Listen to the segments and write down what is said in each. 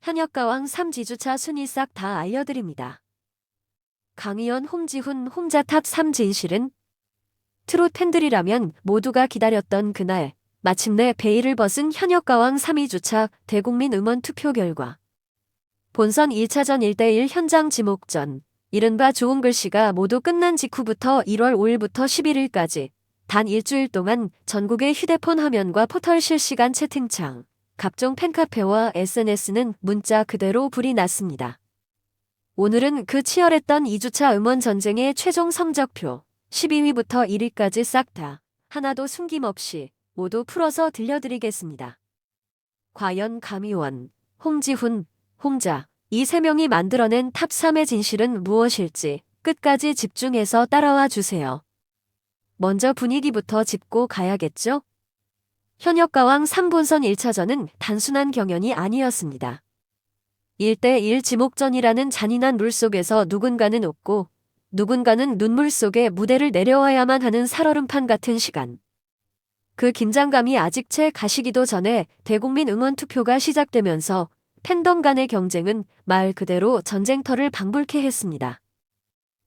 현역가왕 3지주차 순위 싹 다 알려드립니다. 강희연, 홍지훈, 홍자탑 3 진실은 트롯 팬들이라면 모두가 기다렸던 그날 마침내 베일을 벗은 현역가왕 3위 주차 대국민 음원 투표 결과 본선 1차전 1대1 현장 지목전 이른바 좋은 글씨가 모두 끝난 직후부터 1월 5일부터 11일까지 단 일주일 동안 전국의 휴대폰 화면과 포털 실시간 채팅창, 각종 팬카페와 SNS는 문자 그대로 불이 났습니다. 오늘은 그 치열했던 2주차 음원 전쟁의 최종 성적표 12위부터 1위까지 싹 다 하나도 숨김없이 모두 풀어서 들려드리겠습니다. 과연 강희원, 홍지훈, 홍자 이 세 명이 만들어낸 탑 3의 진실은 무엇일지 끝까지 집중해서 따라와 주세요. 먼저 분위기부터 짚고 가야겠죠? 현역가왕 3본선 1차전은 단순한 경연이 아니었습니다. 1대1 지목전이라는 잔인한 물 속에서 누군가는 웃고 누군가는 눈물 속에 무대를 내려와야만 하는 살얼음판 같은 시간. 그 긴장감이 아직 채 가시기도 전에 대국민 응원 투표가 시작되면서 팬덤 간의 경쟁은 말 그대로 전쟁터를 방불케 했습니다.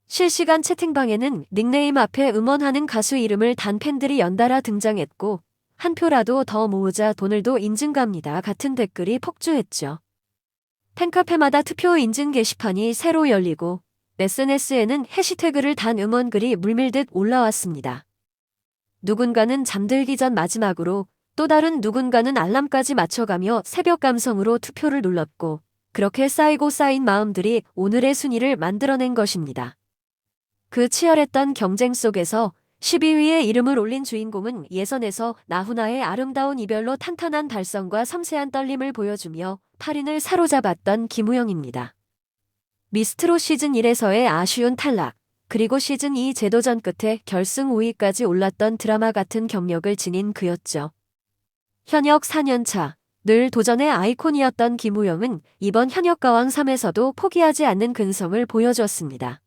실시간 채팅방에는 닉네임 앞에 음원하는 가수 이름을 단 팬들이 연달아 등장했고 한 표라도 더 모으자 돈을도 인증갑니다 같은 댓글이 폭주했죠. 팬카페마다 투표 인증 게시판이 새로 열리고 SNS에는 해시태그를 단 음원글이 물밀듯 올라왔습니다. 누군가는 잠들기 전 마지막으로 또 다른 누군가는 알람까지 맞춰가며 새벽 감성으로 투표를 눌렀고 그렇게 쌓이고 쌓인 마음들이 오늘의 순위를 만들어낸 것입니다. 그 치열했던 경쟁 속에서 12위에 이름을 올린 주인공은 예선에서 나훈아의 아름다운 이별로 탄탄한 발성과 섬세한 떨림을 보여주며 8인을 사로잡았던 김우영입니다. 미스트롯 시즌 1에서의 아쉬운 탈락, 그리고 시즌 2 재도전 끝에 결승 5위까지 올랐던 드라마 같은 경력을 지닌 그였죠. 현역 4년차, 늘 도전의 아이콘이었던 김우영은 이번 현역가왕 3에서도 포기하지 않는 근성을 보여주었습니다.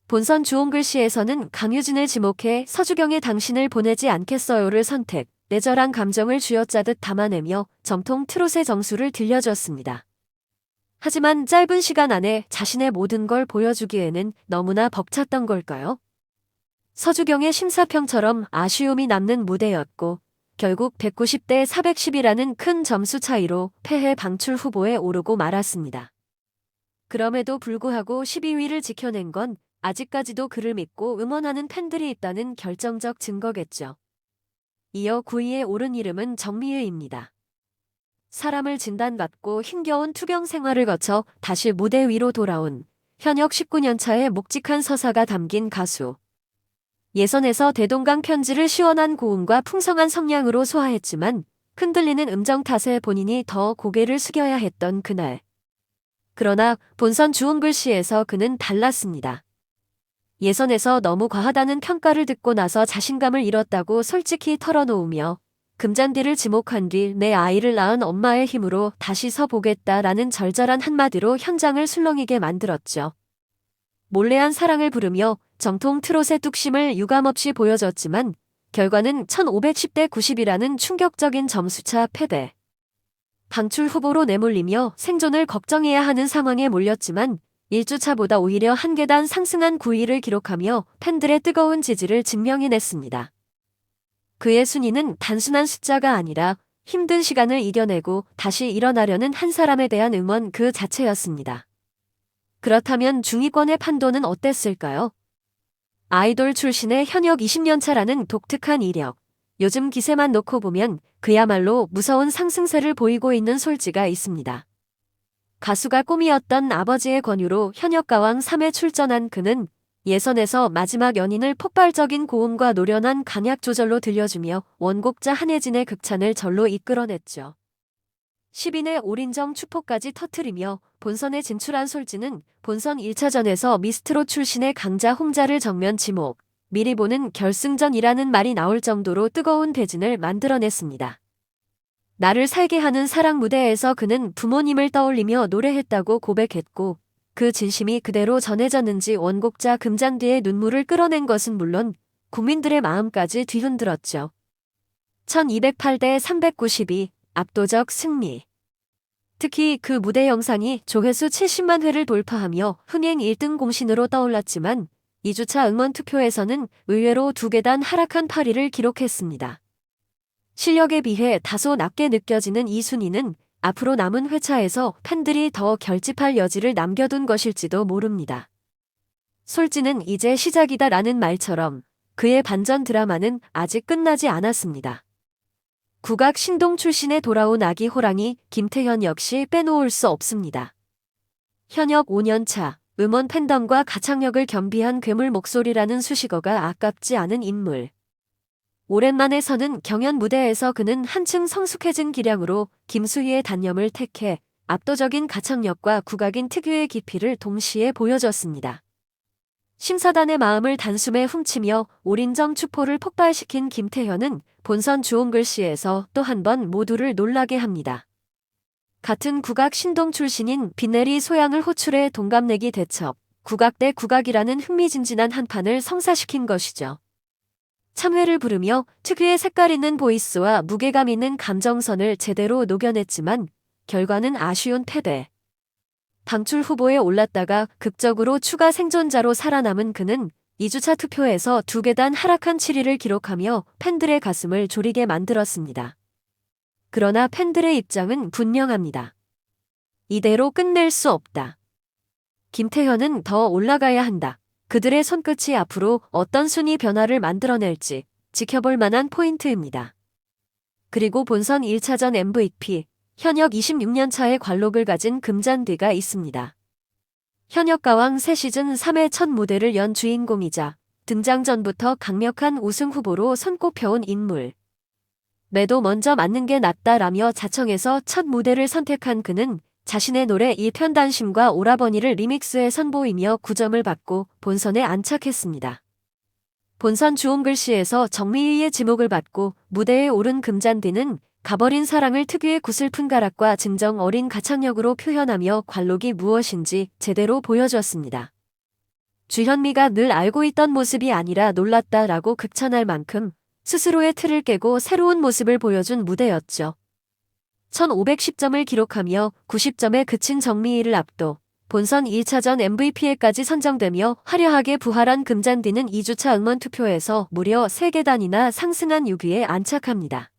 본선 좋은 글씨에서는 강유진을 지목해 서주경의 당신을 보내지 않겠어요를 선택, 내절한 감정을 쥐어짜듯 담아내며 정통 트롯의 정수를 들려줬습니다. 하지만 짧은 시간 안에 자신의 모든 걸 보여주기에는 너무나 벅찼던 걸까요? 서주경의 심사평처럼 아쉬움이 남는 무대였고 결국 190대 410이라는 큰 점수 차이로 패해 방출 후보에 오르고 말았습니다. 그럼에도 불구하고 12위를 지켜낸 건 아직까지도 그를 믿고 응원하는 팬들이 있다는 결정적 증거겠죠. 이어 9위에 오른 이름은 정미애입니다. 사람을 진단받고 힘겨운 투병 생활을 거쳐 다시 무대 위로 돌아온 현역 19년차의 묵직한 서사가 담긴 가수. 예선에서 대동강 편지를 시원한 고음과 풍성한 성량으로 소화했지만 흔들리는 음정 탓에 본인이 더 고개를 숙여야 했던 그날. 그러나 본선 주운 글씨에서 그는 달랐습니다. 예선에서 너무 과하다는 평가를 듣고 나서 자신감을 잃었다고 솔직히 털어놓으며 금잔디를 지목한 뒤 내 아이를 낳은 엄마의 힘으로 다시 서보겠다라는 절절한 한마디로 현장을 술렁이게 만들었죠. 몰래한 사랑을 부르며 정통 트롯의 뚝심을 유감없이 보여줬지만 결과는 1510대 90이라는 충격적인 점수차 패배. 방출 후보로 내몰리며 생존을 걱정해야 하는 상황에 몰렸지만 1주차보다 오히려 한 계단 상승한 9위를 기록하며 팬들의 뜨거운 지지를 증명해냈습니다. 그의 순위는 단순한 숫자가 아니라 힘든 시간을 이겨내고 다시 일어나려는 한 사람에 대한 응원 그 자체였습니다. 그렇다면 중위권의 판도는 어땠을까요? 아이돌 출신의 현역 20년차라는 독특한 이력. 요즘 기세만 놓고 보면 그야말로 무서운 상승세를 보이고 있는 솔지가 있습니다. 가수가 꿈이었던 아버지의 권유로 현역가왕 3에 출전한 그는 예선에서 마지막 연인을 폭발적인 고음과 노련한 강약 조절로 들려주며 원곡자 한혜진의 극찬을 절로 이끌어냈죠. 10인의 올인정 추포까지 터트리며 본선에 진출한 솔지는 본선 1차전에서 미스트롯 출신의 강자 홍자를 정면 지목, 미리 보는 결승전이라는 말이 나올 정도로 뜨거운 대진을 만들어냈습니다. 나를 살게 하는 사랑 무대에서 그는 부모님을 떠올리며 노래했다고 고백했고 그 진심이 그대로 전해졌는지 원곡자 금잔디의 눈물을 끌어낸 것은 물론 국민들의 마음까지 뒤흔들었죠. 1208대 392 압도적 승리. 특히 그 무대 영상이 조회수 70만 회를 돌파하며 흥행 1등 공신으로 떠올랐지만 2주차 응원 투표에서는 의외로 2계단 하락한 8위를 기록했습니다. 실력에 비해 다소 낮게 느껴지는 이 순위는 앞으로 남은 회차에서 팬들이 더 결집할 여지를 남겨둔 것일지도 모릅니다. 솔지는 이제 시작이다라는 말처럼 그의 반전 드라마는 아직 끝나지 않았습니다. 국악 신동 출신에 돌아온 아기 호랑이 김태현 역시 빼놓을 수 없습니다. 현역 5년차, 음원 팬덤과 가창력을 겸비한 괴물 목소리라는 수식어가 아깝지 않은 인물. 오랜만에 서는 경연 무대에서 그는 한층 성숙해진 기량으로 김수희의 단념을 택해 압도적인 가창력과 국악인 특유의 깊이를 동시에 보여줬습니다. 심사단의 마음을 단숨에 훔치며 올인정 추포를 폭발시킨 김태현은 본선 주홍글씨에서 또 한 번 모두를 놀라게 합니다. 같은 국악 신동 출신인 빈내리 소양을 호출해 동갑내기 대첩, 국악 대 국악이라는 흥미진진한 한판을 성사시킨 것이죠. 참회를 부르며 특유의 색깔 있는 보이스와 무게감 있는 감정선을 제대로 녹여냈지만 결과는 아쉬운 패배. 방출 후보에 올랐다가 극적으로 추가 생존자로 살아남은 그는 2주차 투표에서 2계단 하락한 7위를 기록하며 팬들의 가슴을 졸이게 만들었습니다. 그러나 팬들의 입장은 분명합니다. 이대로 끝낼 수 없다. 김태현은 더 올라가야 한다. 그들의 손끝이 앞으로 어떤 순위 변화를 만들어낼지 지켜볼 만한 포인트입니다. 그리고 본선 1차전 MVP, 현역 26년 차의 관록을 가진 금잔디가 있습니다. 현역 가왕 새 시즌 3회 첫 무대를 연 주인공이자 등장 전부터 강력한 우승 후보로 손꼽혀온 인물. 매도 먼저 맞는 게 낫다라며 자청해서 첫 무대를 선택한 그는 자신의 노래 일편단심과 오라버니를 리믹스해 선보이며 9점을 받고 본선에 안착했습니다. 본선 주홍글씨에서 정미희의 지목을 받고 무대에 오른 금잔디는 가버린 사랑을 특유의 구슬픈 가락과 증정 어린 가창력으로 표현하며 관록이 무엇인지 제대로 보여줬습니다. 주현미가 늘 알고 있던 모습이 아니라 놀랐다라고 극찬할 만큼 스스로의 틀을 깨고 새로운 모습을 보여준 무대였죠. 1510점을 기록하며 90점에 그친 정미희를 압도, 본선 1차전 MVP에까지 선정되며 화려하게 부활한 금잔디는 2주차 응원 투표에서 무려 3계단이나 상승한 6위에 안착합니다.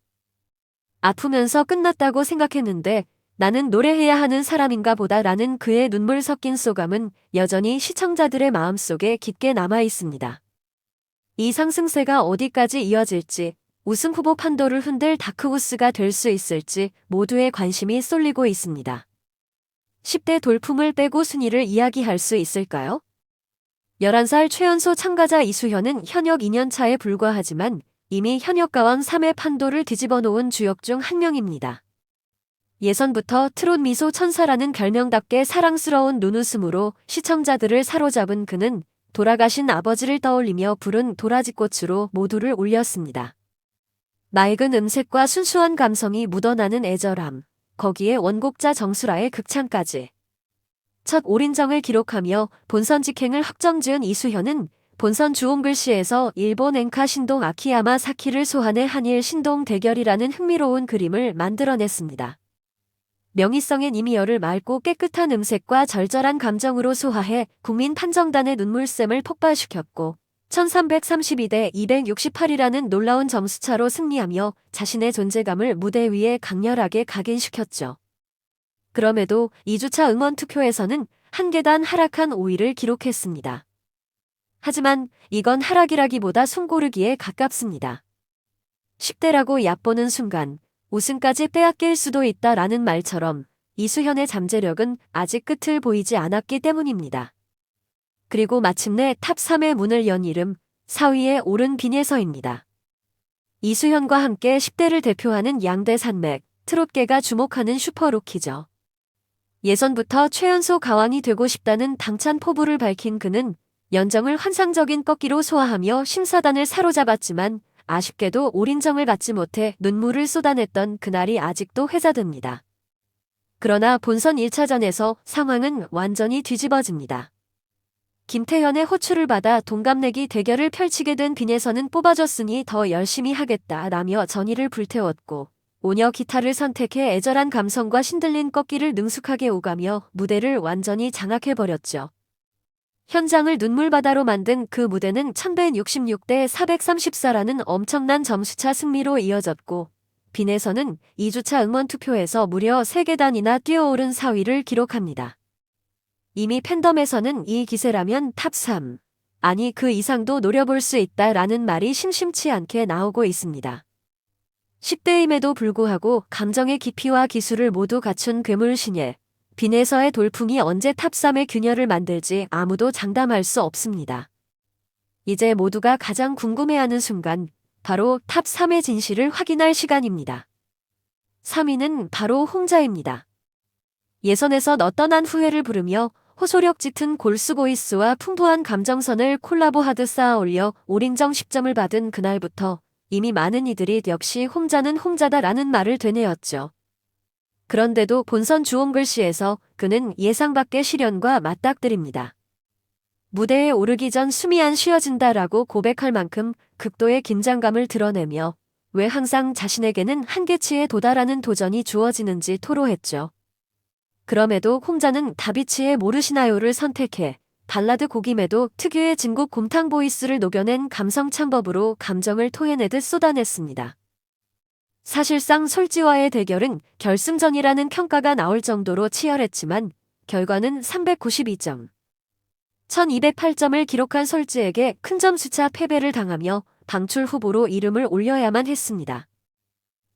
아프면서 끝났다고 생각했는데 나는 노래해야 하는 사람인가 보다 라는 그의 눈물 섞인 소감은 여전히 시청자들의 마음속에 깊게 남아 있습니다. 이 상승세가 어디까지 이어질지, 우승 후보 판도를 흔들 다크호스가 될 수 있을지 모두의 관심이 쏠리고 있습니다. 10대 돌풍을 빼고 순위를 이야기할 수 있을까요? 11살 최연소 참가자 이수현은 현역 2년 차에 불과하지만 이미 현역 가왕 3회 판도를 뒤집어 놓은 주역 중 한 명입니다. 예선부터 트롯 미소 천사라는 별명답게 사랑스러운 눈웃음으로 시청자들을 사로잡은 그는 돌아가신 아버지를 떠올리며 부른 도라지꽃으로 모두를 울렸습니다. 맑은 음색과 순수한 감성이 묻어나는 애절함, 거기에 원곡자 정수라의 극찬까지. 첫 올인정을 기록하며 본선 직행을 확정지은 이수현은 본선 주홍글씨에서 일본 엔카 신동 아키야마 사키를 소환해 한일 신동 대결이라는 흥미로운 그림을 만들어냈습니다. 명희성의 니미어를 맑고 깨끗한 음색과 절절한 감정으로 소화해 국민 판정단의 눈물샘을 폭발시켰고 1332대 268이라는 놀라운 점수차로 승리하며 자신의 존재감을 무대 위에 강렬하게 각인시켰죠. 그럼에도 2주차 응원 투표에서는 한 계단 하락한 5위를 기록했습니다. 하지만 이건 하락이라기보다 숨고르기에 가깝습니다. 10대라고 얕보는 순간 우승까지 빼앗길 수도 있다라는 말처럼 이수현의 잠재력은 아직 끝을 보이지 않았기 때문입니다. 그리고 마침내 탑 3의 문을 연 이름, 4위에 오른 빈예서입니다. 이수현과 함께 10대를 대표하는 양대 산맥, 트롯계가 주목하는 슈퍼루키죠. 예선부터 최연소 가왕이 되고 싶다는 당찬 포부를 밝힌 그는 연정을 환상적인 꺾기로 소화하며 심사단을 사로잡았지만 아쉽게도 올인정을 받지 못해 눈물을 쏟아냈던 그날이 아직도 회자됩니다. 그러나 본선 1차전에서 상황은 완전히 뒤집어집니다. 김태현의 호출을 받아 동갑내기 대결을 펼치게 된 빈예선은 뽑아줬으니 더 열심히 하겠다라며 전의를 불태웠고 오녀 기타를 선택해 애절한 감성과 신들린 꺾기를 능숙하게 오가며 무대를 완전히 장악해버렸죠. 현장을 눈물바다로 만든 그 무대는 1166대 434라는 엄청난 점수차 승리로 이어졌고, 빈에서는 2주차 응원 투표에서 무려 3계단이나 뛰어오른 4위를 기록합니다. 이미 팬덤에서는 이 기세라면 탑 3, 아니 그 이상도 노려볼 수 있다라는 말이 심심치 않게 나오고 있습니다. 10대임에도 불구하고 감정의 깊이와 기술을 모두 갖춘 괴물신예, 빈에서의 돌풍이 언제 탑 3의 균열을 만들지 아무도 장담할 수 없습니다. 이제 모두가 가장 궁금해하는 순간, 바로 탑 3의 진실을 확인할 시간입니다. 3위는 바로 홍자입니다. 예선에서 어떠한 후회를 부르며 호소력 짙은 골수보이스와 풍부한 감정선을 콜라보하듯 쌓아올려 올인정 10점을 받은 그날부터 이미 많은 이들이 역시 홍자는 홍자다라는 말을 되뇌었죠. 그런데도 본선 주홍글씨에서 그는 예상 밖의 시련과 맞닥뜨립니다. 무대에 오르기 전 숨이 안 쉬어진다라고 고백할 만큼 극도의 긴장감을 드러내며 왜 항상 자신에게는 한계치에 도달하는 도전이 주어지는지 토로했죠. 그럼에도 홍자는 다비치의 모르시나요를 선택해 발라드 곡임에도 특유의 진국 곰탕 보이스를 녹여낸 감성 창법으로 감정을 토해내듯 쏟아냈습니다. 사실상 솔지와의 대결은 결승전이라는 평가가 나올 정도로 치열했지만 결과는 392점. 1208점을 기록한 솔지에게 큰 점수차 패배를 당하며 방출 후보로 이름을 올려야만 했습니다.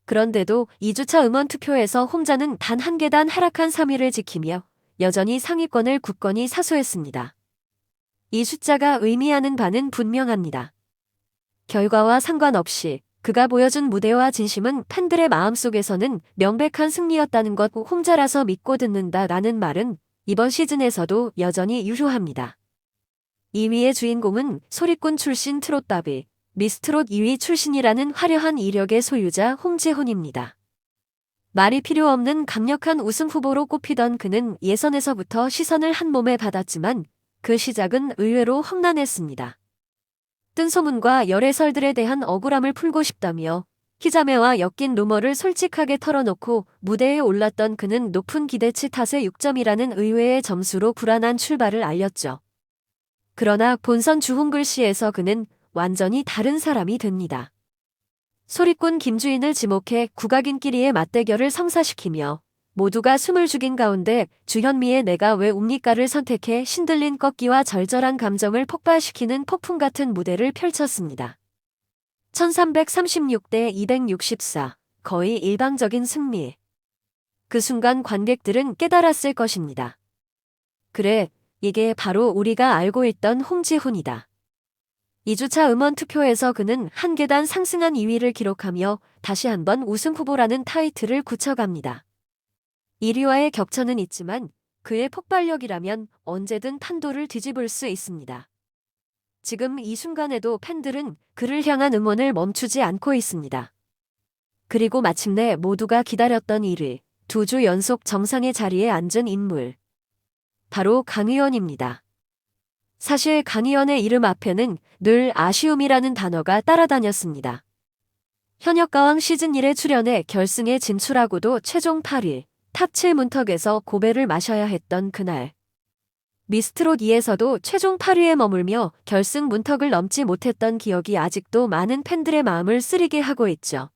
그런데도 2주차 음원 투표에서 홍자는 단 한 계단 하락한 3위를 지키며 여전히 상위권을 굳건히 사수했습니다. 이 숫자가 의미하는 바는 분명합니다. 결과와 상관없이 그가 보여준 무대와 진심은 팬들의 마음속에서는 명백한 승리였다는 것, 홍자라서 믿고 듣는다라는 말은 이번 시즌에서도 여전히 유효합니다. 2위의 주인공은 소리꾼 출신 트롯다비, 미스트롯 2위 출신이라는 화려한 이력의 소유자 홍지훈입니다. 말이 필요 없는 강력한 우승 후보로 꼽히던 그는 예선에서부터 시선을 한 몸에 받았지만 그 시작은 의외로 험난했습니다. 뜬 소문과 열애설들에 대한 억울함을 풀고 싶다며 희자매와 엮인 루머를 솔직하게 털어놓고 무대에 올랐던 그는 높은 기대치 탓에 6점이라는 의외의 점수로 불안한 출발을 알렸죠. 그러나 본선 주홍글씨에서 그는 완전히 다른 사람이 됩니다. 소리꾼 김주인을 지목해 국악인끼리의 맞대결을 성사시키며 모두가 숨을 죽인 가운데 주현미의 내가 왜 웁니까를 선택해 신들린 꺾기와 절절한 감정을 폭발시키는 폭풍 같은 무대를 펼쳤습니다. 1336대 264, 거의 일방적인 승리. 그 순간 관객들은 깨달았을 것입니다. 그래, 이게 바로 우리가 알고 있던 홍지훈이다. 2주차 음원 투표에서 그는 한 계단 상승한 2위를 기록하며 다시 한번 우승 후보라는 타이틀을 굳혀갑니다. 1위와의 격차는 있지만 그의 폭발력이라면 언제든 판도를 뒤집을 수 있습니다. 지금 이 순간에도 팬들은 그를 향한 응원을 멈추지 않고 있습니다. 그리고 마침내 모두가 기다렸던 1위, 2주 연속 정상의 자리에 앉은 인물. 바로 강희원입니다. 사실 강희원의 이름 앞에는 늘 아쉬움이라는 단어가 따라다녔습니다. 현역가왕 시즌 1에 출연해 결승에 진출하고도 최종 8위, 탑 7 문턱에서 고배를 마셔야 했던 그날. 미스트롯 2에서도 최종 8위에 머물며 결승 문턱을 넘지 못했던 기억이 아직도 많은 팬들의 마음을 쓰리게 하고 있죠.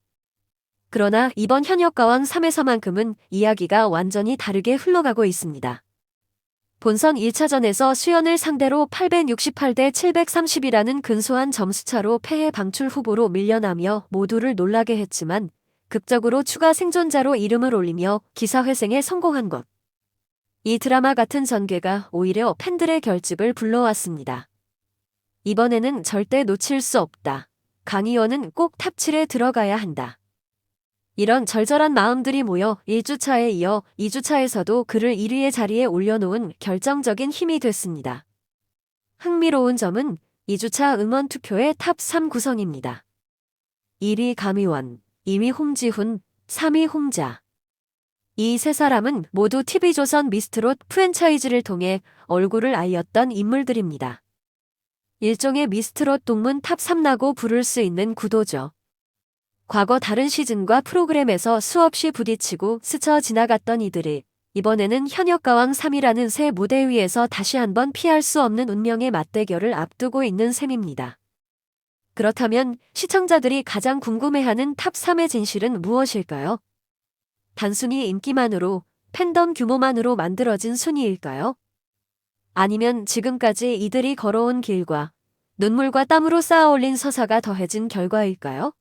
그러나 이번 현역가왕 3에서만큼은 이야기가 완전히 다르게 흘러가고 있습니다. 본선 1차전에서 수연을 상대로 868대 730이라는 근소한 점수차로 패해 방출 후보로 밀려나며 모두를 놀라게 했지만 극적으로 추가 생존자로 이름을 올리며 기사회생에 성공한 것. 이 드라마 같은 전개가 오히려 팬들의 결집을 불러왔습니다. 이번에는 절대 놓칠 수 없다. 강희원은 꼭 탑 7에 들어가야 한다. 이런 절절한 마음들이 모여 1주차에 이어 2주차에서도 그를 1위의 자리에 올려놓은 결정적인 힘이 됐습니다. 흥미로운 점은 2주차 음원 투표의 탑 3 구성입니다. 1위 강희원, 2위 홍지훈, 3위 홍자. 이 세 사람은 모두 TV조선 미스트롯 프랜차이즈를 통해 얼굴을 알렸던 인물들입니다. 일종의 미스트롯 동문 탑 3라고 부를 수 있는 구도죠. 과거 다른 시즌과 프로그램에서 수없이 부딪히고 스쳐 지나갔던 이들이 이번에는 현역가왕 3이라는 새 무대 위에서 다시 한번 피할 수 없는 운명의 맞대결을 앞두고 있는 셈입니다. 그렇다면 시청자들이 가장 궁금해하는 탑 3의 진실은 무엇일까요? 단순히 인기만으로, 팬덤 규모만으로 만들어진 순위일까요? 아니면 지금까지 이들이 걸어온 길과 눈물과 땀으로 쌓아올린 서사가 더해진 결과일까요?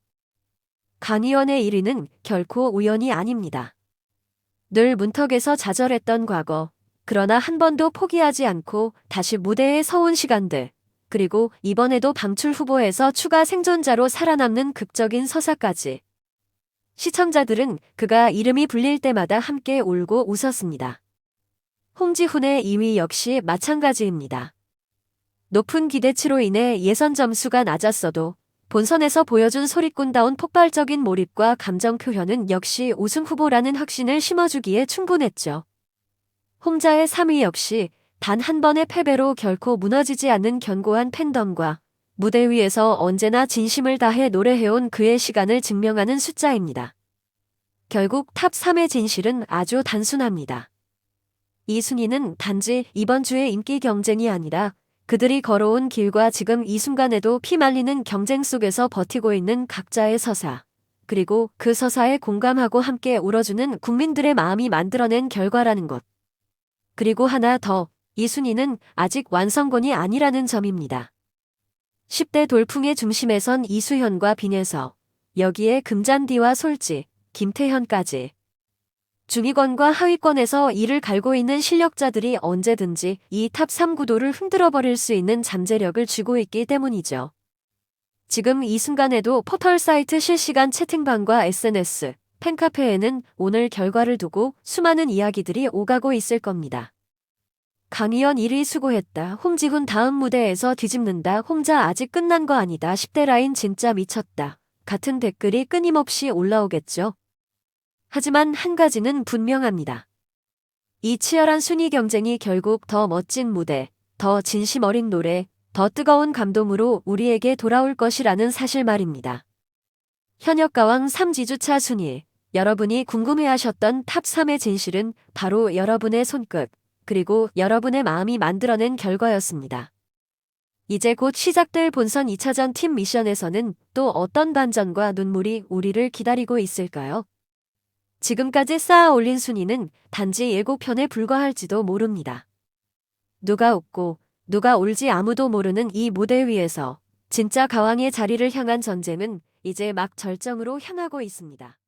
강희원의 1위는 결코 우연이 아닙니다. 늘 문턱에서 좌절했던 과거, 그러나 한 번도 포기하지 않고 다시 무대에 서온 시간들, 그리고 이번에도 방출 후보에서 추가 생존자로 살아남는 극적인 서사까지. 시청자들은 그가 이름이 불릴 때마다 함께 울고 웃었습니다. 홍지훈의 2위 역시 마찬가지입니다. 높은 기대치로 인해 예선 점수가 낮았어도 본선에서 보여준 소리꾼다운 폭발적인 몰입과 감정 표현은 역시 우승 후보라는 확신을 심어주기에 충분했죠. 홍자의 3위 역시 단 한 번의 패배로 결코 무너지지 않는 견고한 팬덤과 무대 위에서 언제나 진심을 다해 노래해온 그의 시간을 증명하는 숫자입니다. 결국 탑 3의 진실은 아주 단순합니다. 이 순위는 단지 이번 주의 인기 경쟁이 아니라 그들이 걸어온 길과 지금 이 순간에도 피말리는 경쟁 속에서 버티고 있는 각자의 서사, 그리고 그 서사에 공감하고 함께 울어주는 국민들의 마음이 만들어낸 결과라는 것. 그리고 하나 더, 이 순위는 아직 완성본이 아니라는 점입니다. 10대 돌풍의 중심에 선 이수현과 빈에서, 여기에 금잔디와 솔지, 김태현까지. 중위권과 하위권에서 이를 갈고 있는 실력자들이 언제든지 이 탑 3 구도를 흔들어버릴 수 있는 잠재력을 쥐고 있기 때문이죠. 지금 이 순간에도 포털 사이트 실시간 채팅방과 SNS, 팬카페에는 오늘 결과를 두고 수많은 이야기들이 오가고 있을 겁니다. 강희연 1위 수고했다. 홍지훈 다음 무대에서 뒤집는다. 홍자 아직 끝난 거 아니다. 10대 라인 진짜 미쳤다. 같은 댓글이 끊임없이 올라오겠죠. 하지만 한 가지는 분명합니다. 이 치열한 순위 경쟁이 결국 더 멋진 무대, 더 진심 어린 노래, 더 뜨거운 감동으로 우리에게 돌아올 것이라는 사실 말입니다. 현역가왕 3지주차 순위, 여러분이 궁금해하셨던 탑 3의 진실은 바로 여러분의 손끝, 그리고 여러분의 마음이 만들어낸 결과였습니다. 이제 곧 시작될 본선 2차전 팀 미션에서는 또 어떤 반전과 눈물이 우리를 기다리고 있을까요? 지금까지 쌓아 올린 순위는 단지 예고편에 불과할지도 모릅니다. 누가 웃고 누가 울지 아무도 모르는 이 무대 위에서 진짜 가왕의 자리를 향한 전쟁은 이제 막 절정으로 향하고 있습니다.